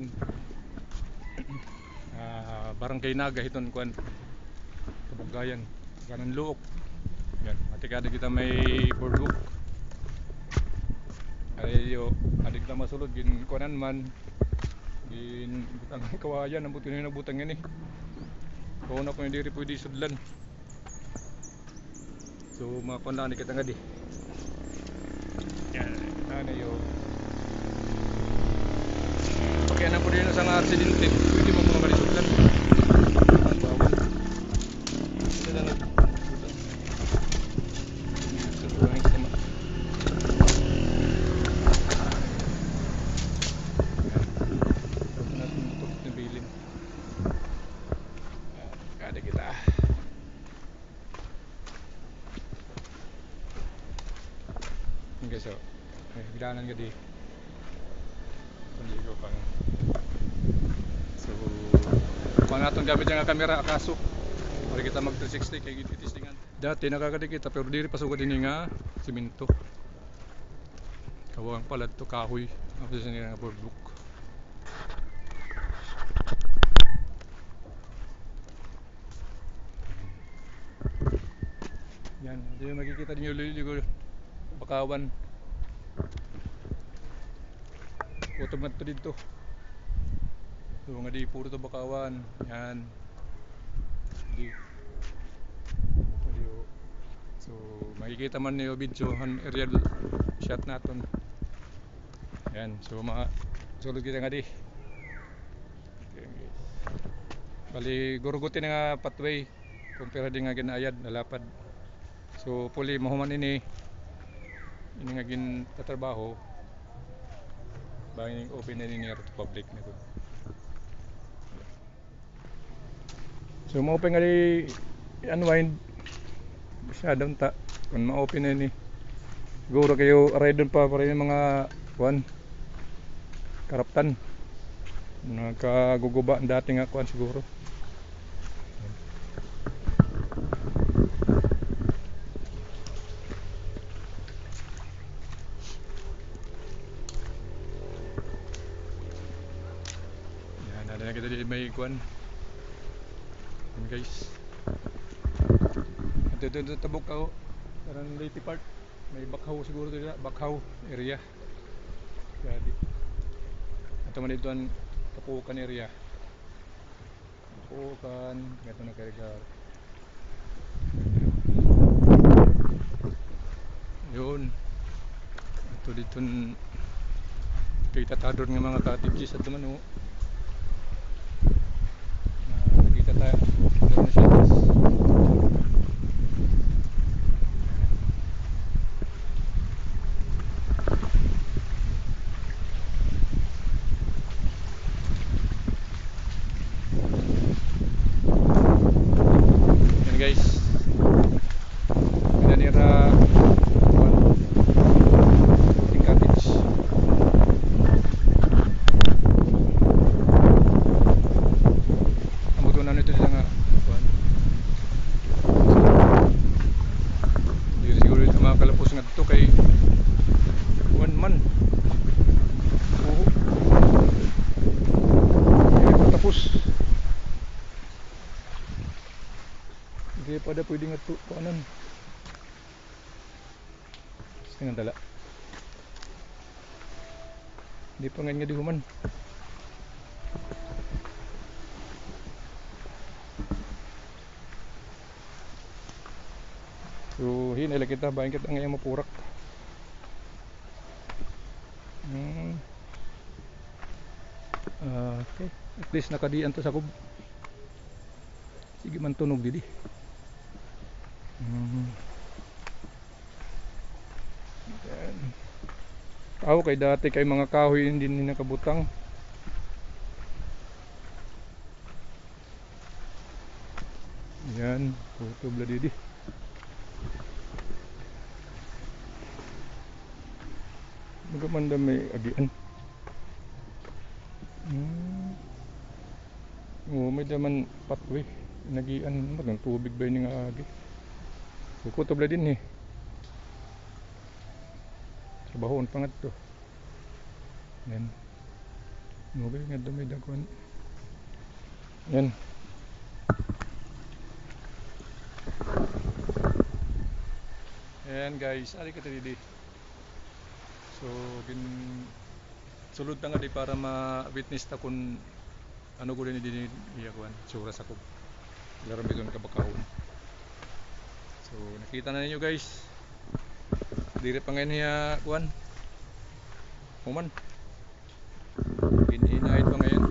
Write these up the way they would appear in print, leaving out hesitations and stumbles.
kuan Barangay Naga hiton kuan Kabugayan kanan Luok. Yan, matikada kita may boardwalk. Ayo, adik kita masulod gin kuanan man gin butang kawayan ang butin na butang ini. Kung na ko hindi pwede sudlan. So makuan ni kita ngadi. Yan, ano yo. Okay na po din sa nga aksidente. Pwede mo mga marisudlan. So, bidanan ka di hindi ko pang so pang atong gamit yung kamera akaso para kita mag 360 kay gitistingan dati nakakadikita pero diri pasugod din nga simento kawang palad to kahoy ako sa nga boardwalk. Yan, hindi makikita niyo ligo Bakawan Utomat to dito. So nga di puro to Bakawan. Yan. Di. So makikita man niyo video han aerial shot naton. Yan. So mga sulod kita nga di. Bali gurugutin nga pathway kumpara di nga ginayad nalapad. So puli mahuman ini nga gin tatrabaho banging open na ni to public na gud. So ma-open nga di unwind masyadong ta kung ma-open na ni siguro kayo aray doon pa para yung mga kuan karaptan nagkaguguba ang dati nga kuan siguro. Ada na kita di may kuan guys ito tabok ako parang lady park may bakhaw siguro dito bakhaw area jadi ito man dito ang Kapukan area Kapukan ito na karigar yun ito dito kay tatador ng mga cottages at naman nakita tayo doon na siya yan guys pinanira floating cottage ang ito nila nga hindi siguro ito mga kalapos nga ito kay 1 man hindi pa tapos hindi pa da pwede nga ito paanan tingnan tala hindi pa nga di human. So hinala kita bayan kita ngayon mapurak okay at least nakadian to sa kub sige man tunog didi tao kay dati kay mga kahoy hindi nakabutang yan puto bla didi magamanda may agian may daman pathway nagian magang tubig ba yun nga agi so kutob la din sa bahon pangat to yan Okay, nga dumay dagwan. Yan. Ayan guys, ali ka didi. So, sulod na nga di para ma-witness ta kung ano ko din din iyakuan, sura sa ko. Laram bigon kabakahon. So, nakita na ninyo guys. Dire pa ngayon niya kuan. Human. Init pa ngayon.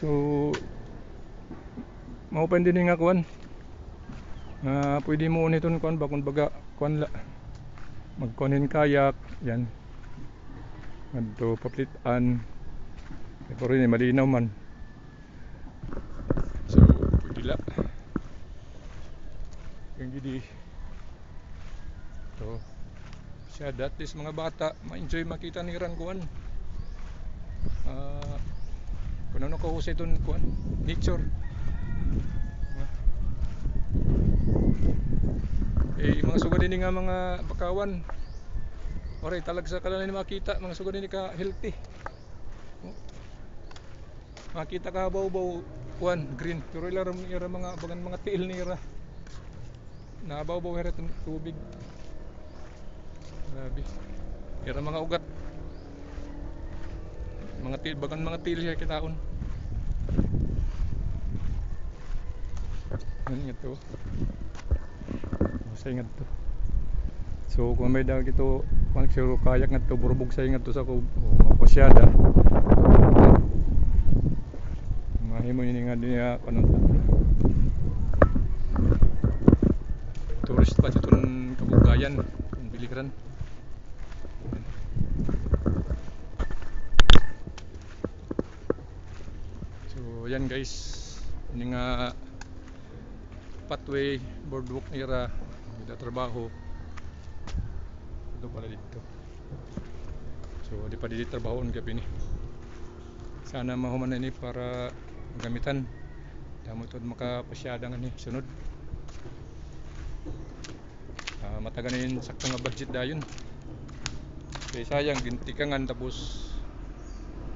So, ma-open din nga kuan. Pwede mo uniton kuan ba kung baga kuan la. Magkunin kayak, yan. Adto paplitan. Pero rin malinaw man. So, pwede la. Yung gidi. So, siya at least mga bata ma-enjoy makita ni Ran kuan. Kung ano ko husay itong kuan, nature. Mga sugod din nga mga bakawan. Oray talag sa kanila ni makita mga sugod din ka healthy. Makita ka baw-baw kuan green pero ila mga bagan mga tiil nira. Na baw-baw heret tubig. Grabe. Ira mga ugat. Mga tiil bagan mga tiil siya kitaon. Yan ito. Sa ingat to. So kung may dag ito magsuro kayak ngadto burbog sa ingat to sa ko mapasyada. Mahimo yun nga niya panunta. Tourist pa itong Kabugayan ang Biliran. So yan guys, ini nga pathway boardwalk nira kita trabaho ito pala dito. So di pa dito trabahoon gabi ni sana mahuman na ini para gamitan damo ito makapasyada nga ni sunod. Mataga na yun sakto nga budget dayon kaya sayang gintikangan tapos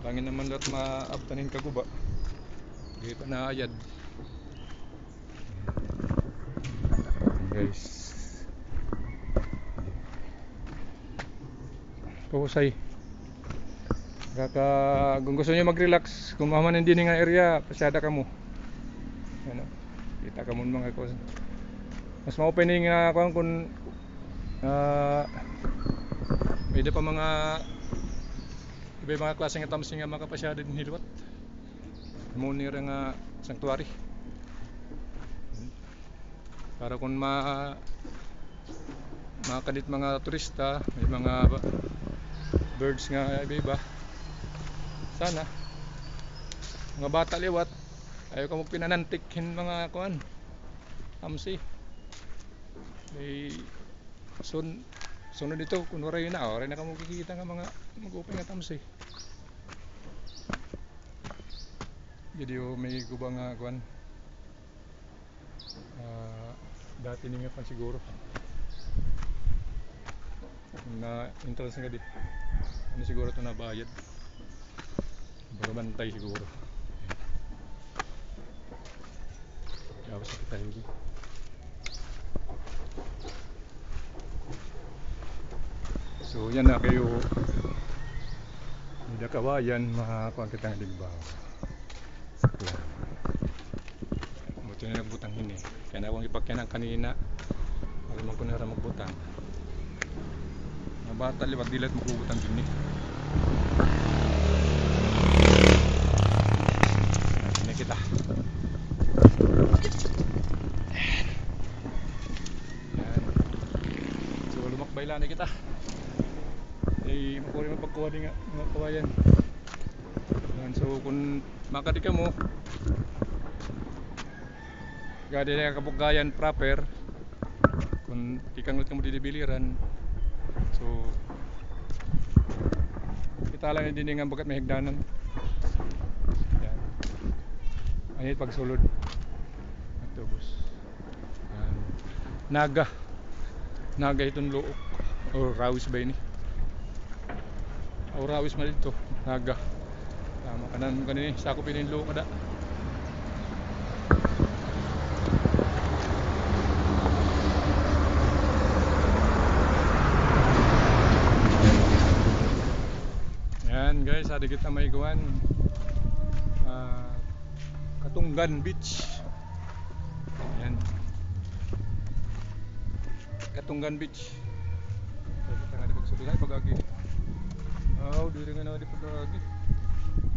langin naman lahat maabtanin kaguba di pa naayad guys. Kusay kung gusto nyo mag-relax kung maman hindi nga area pasyada ka mo ano, kita ka mo mga kusa mas ma-opening nga kung may pa mga iba mga klase nga tamsi nga makapasyada din hilwat mo nira nga sanctuary para kung makakadit mga turista may mga birds nga iba sana mga bata liwat ayaw ka magpinanantikhin mga kuan tamsi sunod dito kung waray na oray na ka magkikita nga mga mag-open nga tamsi jadi may guba nga kuan dati nga pan siguro na entrance nga di ano siguro ito na bayad bagabantay siguro tapos sa tayo di so yan na kayo hindi kawayan makakuha kita nga digbaw yan buti na nagbutang hini kaya na akong ipagkanang kanina alam ko na rin magbutang mga bata liwag dilat magbutang din ini kita yan so lumakbay lang na kita makuri mapagkuha din nga mga kawayan yan so kung makadi ka mo gadi na Kabugayan proper kung ikangot ka mo didibiliran so kita lang din nga bagat may higdanan yan anit pagsulod atubos naga itong luok o rawis ba ini Aurawis man dito. Naga. Tama kanan kanini sakop ininlo kada. Yan guys, ada kita may kuan Katunggan Beach. Yan. Katunggan Beach. Kita nga di pagsabihan pagagi. Oh, diri nga na di pagagi.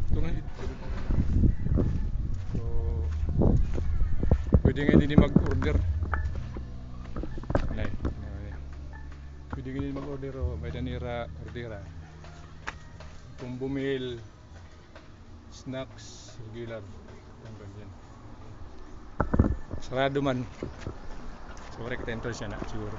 Tungan ito. So, pwede nga hindi mag-order. Nay. Pwede nga hindi mag-order o may danira ordera. Kung bumil snacks regular hanggang yan sarado man so kita enter siya na siguro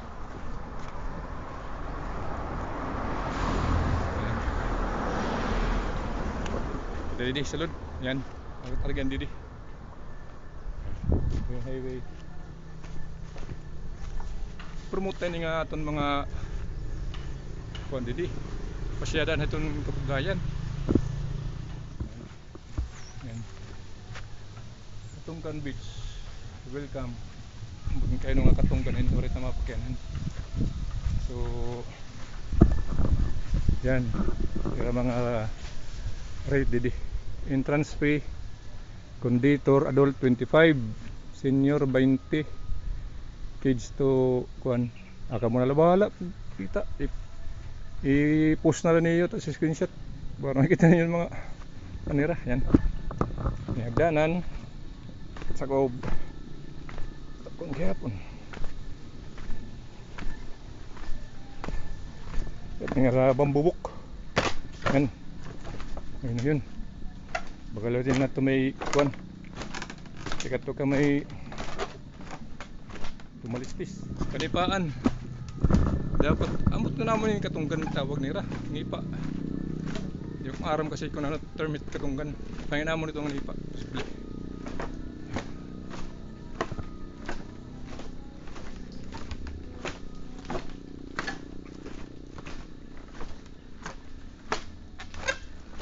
didi salud yan targan didi yung highway promote ni nga aton mga kuan didi pasyadan itong kabugayan. Yan. Katunggan Beach. Welcome. Mungkin kayo nga Katunggan ini ulit na mapakyanan. So yan. Kaya mga rate didi. Entrance fee conductor adult 25, senior 20. Kids to kuan. Aka mo na bahala kita. I-post na lang niyo ito sa screenshot para makita niyo yung mga panira. Yan hagdanan sa koob takon kayapon at nga bambubok. Yan ayun na yun bagalaw din na ito may kuwan sikat to ka may tumalistis kanipaan. Dapat amot na naman yung Katunggan tawag nila ngipa yung aram kasi kung ano term Katunggan pangin mo nito ng ngipa posible.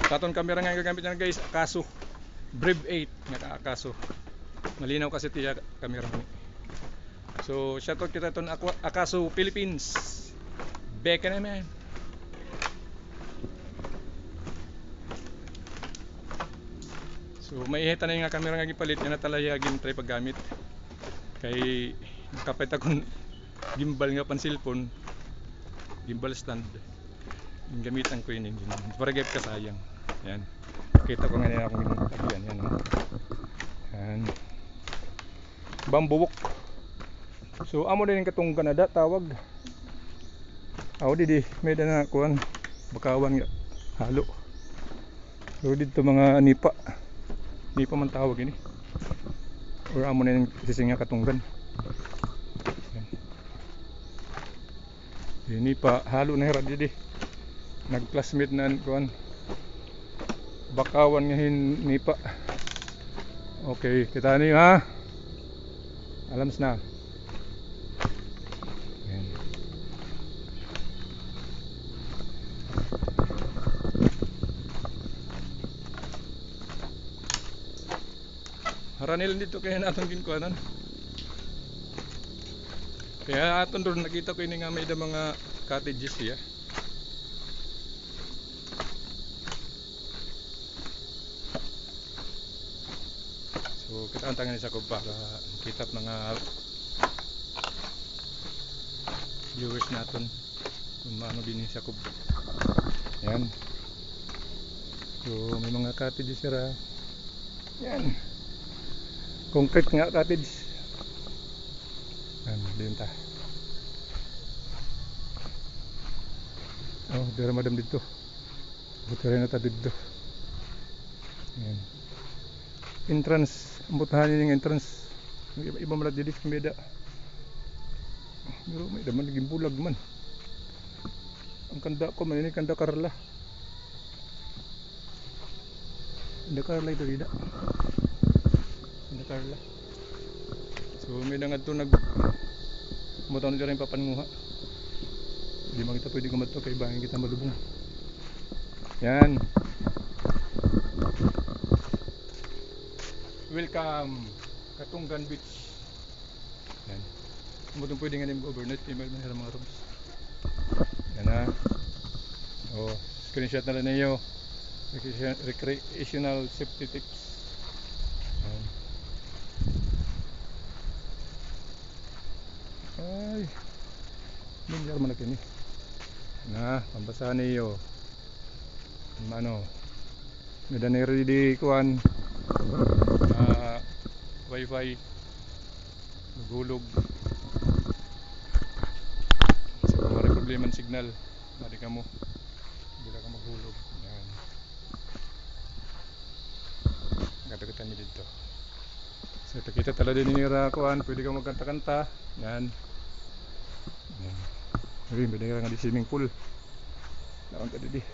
Taton camera nga gagamit na guys Akaso Brave 8 nga Akaso malinaw kasi tiya camera ni. So shoutout kita ton Akaso Philippines. Beka na man. So may ihita na yung camera nga gipalit nga natalaya gin try paggamit. Kay kapit akong gimbal nga pan cellphone. Gimbal stand. Yung gamitan ko yun para gayud ka sayang. Yan. Kita ko nga nila akong ginagawa yan. Yan. Bambubok. So amo din yung Katunggan na tawag. Aw di may na kuan bakawan nga halo. So dito mga nipa man tawag ini. Or amo na yung sising nga Katunggan. Ini pa halo na hira di nag-classmate na kuan bakawan nga nipa. Okay, kita ni ha. Alams na. Haranil dito kaya natin ginkuanan. Kaya aton doon nakita ko ini nga may da mga cottages siya. So kita ang tangan sa kubba para kita mga viewers natin kung maano din sa kubba. Yan. So may mga cottages siya. Yan. Concrete nga cottage. Yan, din ta. Oh, dira madam dito. Butere na ta dito. Yan. Entrance, ambutahan yung entrance. Iba malat dito sa beda. Pero may daman naging bulag man. Ang kanda ko man ini kanda Carla. Kanda Carla ito dida. Carla. So may nangad to nag mutan na rin papanguha. Hindi man kita pwede kumadto kay bangin kita malubong. Yan. Welcome Katunggan Beach. Yan. Mudong pwede nga overnight, email man mga rooms. Yan na. Oh, screenshot na lang niyo. Recreational safety tips. Yan. Ay. Milyar man na na, pambasahan niyo. Ano? Medan na ready kuan. Wifi nagulog so kung may problema ng signal mali ka mo bila ka maghulog. Yan, gata-gata niyo dito. So kita tala din nira kuan, pwede ka magkanta-kanta. Yan, pwede nga di swimming pool lawan ka didi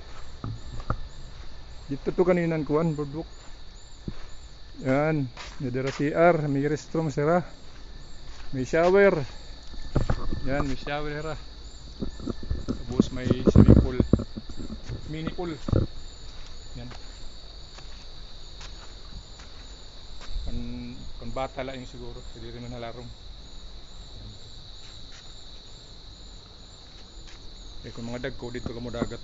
dito to kaninan kuan boardwalk. Yan, may dira CR, may restroom sira, may shower. Yan, may shower sira. Tapos may swimming pool, mini pool. Yan. Kung bata lang siguro, pwede rin man halarong. Eh kung mga dagko dito ka mo dagat.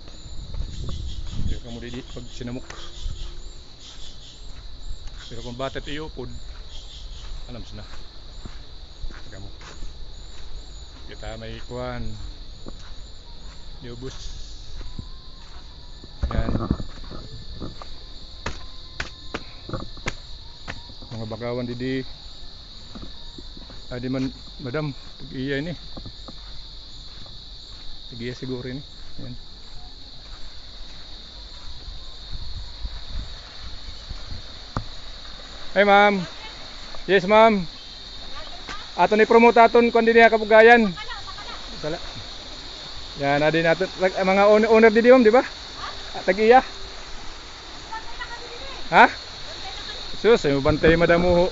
Dito ka mo didi pag sinamok. Pero kung bata tayo pod, alam sila. Gamo. Kita may kuan. Diubos. Yan. Mga bagawan didi. Adi man madam, pag-iya ini. Pag-iya siguro ini. Yan. Hey ma'am. Yes ma'am. Ato ni promote aton kuan dinhi Kabugayan. Sala. Yan adin nato mga owner didi ma'am, di ba? Tag-iya. Ha? Sus, ay bantay madamo ho.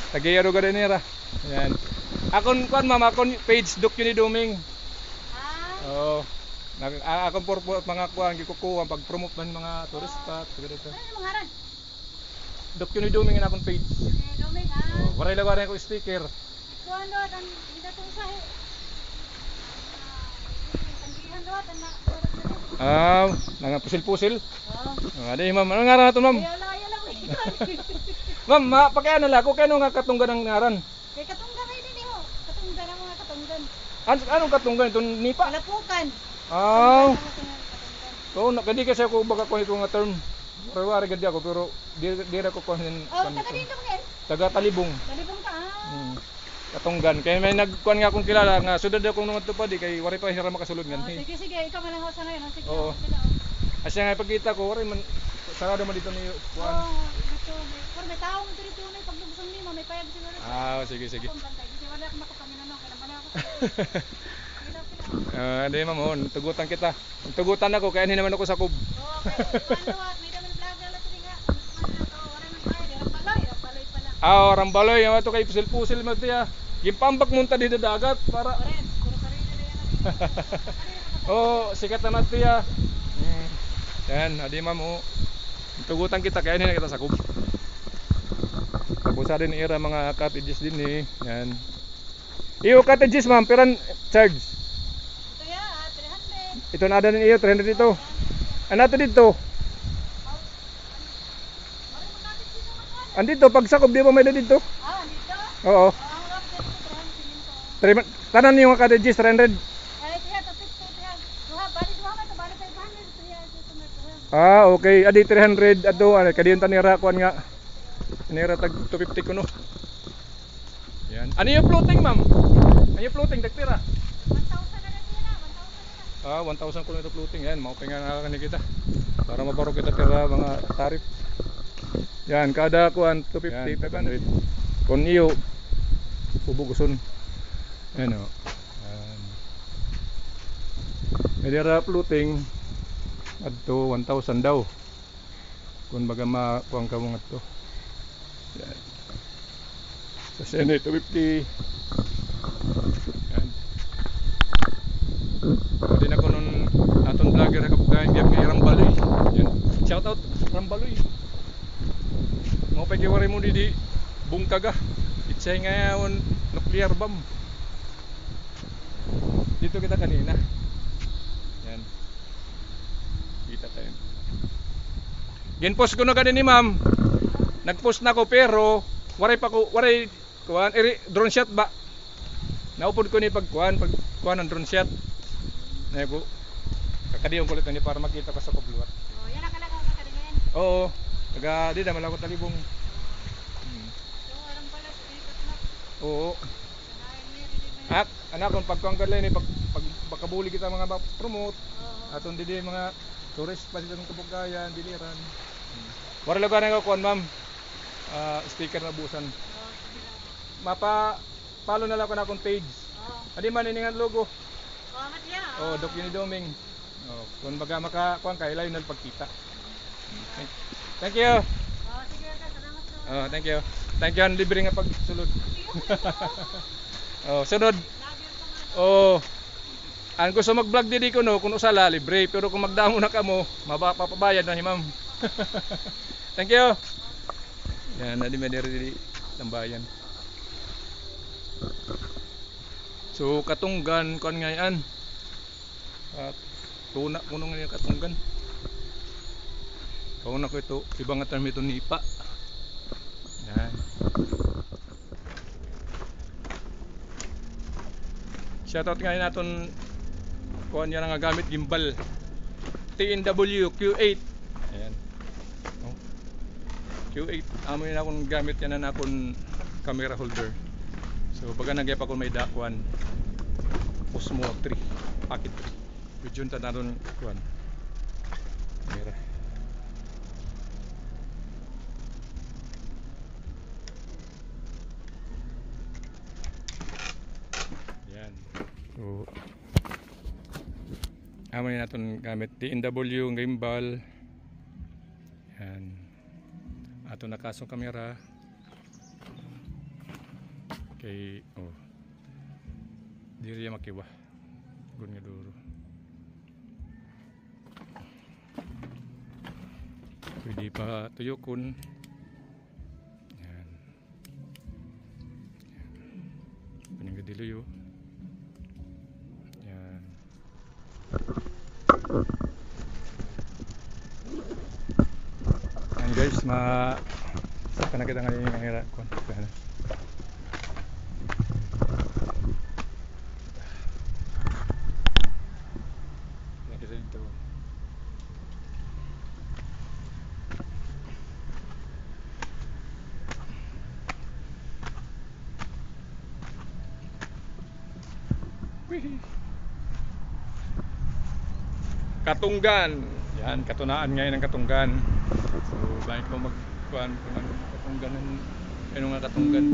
Tag-iya ro gani nira. Yan. Akon kuan ma'am, akon page Doc ni Duming. Oh. Akon purpose mga kuan gikukuha pag promote man mga tourist spot dito. Ano mangaran? Doc ni Duming na akong page. Duming ha. Oh, waray lawaran ko sticker. Kuan do tan dito sa tangihan do tan Nanga pusil-pusil. Oh. Adi ma'am, ano ngaran nato ma'am? Ayala. Ma'am, pakiano la ko kano nga katunggan ang ngaran? Kay katunggan ay dinhi ho. Katunggan ang mga katunggan. Anong katunggan ito nipa? Kalapukan. Oo, nakadi kasi ako baka ko ito nga term. Wari gadi ako pero di ra ko kunin. Oh, taga dito ngel. Taga Talibong. Talibong ka. Katunggan kay may nagkuan nga akong kilala nga sudad akong nung adto pa di kay wari pa hira makasulod ngan. Sige, ikaw man lang sa ngayon, sige. Oo. Asya nga pagkita ko wari man sarado man dito ni kuan. Oh, dito may tao mo dito na paglubsong ni may payag siguro. Sige. Di wala ka makapamilano kay naman ako. Hindi ma'am, tugutan kita. Tugutan ako kaya hindi naman ako sakub. Okay. May daman vlog na lang nga. Wala man tayo, rambaloy pala. Rambaloy, yung ito kay pusil-pusil mo tiya. Gimpambak munta dito dagat para. Puro sarili na yan. Sikat naman tiya. Yan, adi ma'am, tugutan kita kaya hindi na kita sakub. Tapos din era mga cottages din eh. Yan. Iyo cottages ma'am, piran charge. Ito ya, 300. Ito na din iyo 300 dito. Ano to dito? Andito pag sakop di ba may dito? Dito? Oo. Ang rock dito 300 Tanan niyo nga cottages 300. Ay, tiya to 50 tiya. Bali man to bali 500 tiya. Okay, adi 300 ato kadiyon tanira kuan nga. Tanira tag 250 kuno. Yan. Ano yung floating, ma'am? Ano yung floating dagpira? 1,000 na lang tiya. 1,000 kuno ito floating. Yan, maupingan na kani kita. Para mabaro kita tira mga tarif. Yan, kada kuan 250, 500. Kun iyo pubuguson. Yan o. Medira floating adto 1,000 daw. Kung baga makuang ka mga to. Yan. Sa Senate 250. Yan. Pwede na ko nun aton vlog kira kapugayan gyud kay Rambaloy. Yan. Shout out Rambaloy. Mo pa giwari mo di bungkaga. Itsay ngayon nuclear bomb. Dito kita kanina. Yan. Kita tayo. Gin-post ko na kanina ni ma'am. Nag-post na ko pero waray kuan drone shot ba. Naupod ko ni pagkuan ng drone shot. Na ko. Kakadiyon ko ni para makita ka sa kubluwat. Oh, yan nakalaga ka kadingen. Oo. Taga di naman ako talibong. So, aram pala sa ikot na. Oo. Sanayin mo yan, Anak kung pagkuan ka lang ni pagkabuli kita mga promote. Oo. Aton di mga tourist pa sa kabugayan, biliran. Wala lugar nga kuan ma'am. Sticker na busan. Oo, sige lang. Follow na lang ko na akong page. Oo. Adi man ini nga logo. Salamat ya. Oh, Doc Doming. Oh, kung baga makakuan kay layo na pagkita. Thank you. Oh, sige ka, salamat bro. Oh, thank you. Thank you ang libre nga pagsulod. Oh, sunod. Vlogger ka man. Oh. Ang gusto mag-vlog didi ko no, kung usala libre, pero kung magdamo na kamo, mapapabayad na ni ma'am. Thank you. Yan, nadi mediri tambayan. So katunggan kon ngayon. At tuna kuno nga katunggan. Kauna ko ito, ibang term ito nipa. Yan. Shoutout ngayon naton kuan niya nga gamit gimbal. TNW Q8. Ayan. Oh. Q8 amo yun akong gamit yan na akong camera holder. So baga nagyap ako may dakwan Osmo 3 Pocket 3 with junta na ron kuan camera. Yan. So amo yun natin gamit TNW gimbal. Yan. Ato nakasong kamera. Kay diri makiwa gun nga duro pwede pa tuyokon. Yan kuning gadiluyo. Yan and guys saka na kita ngayon yung hira kon dito. Katunggan. Yan, katunaan ngayon ng Katunggan. So, bakit ko magkuhan kung ano katunggan ano nga katunggan.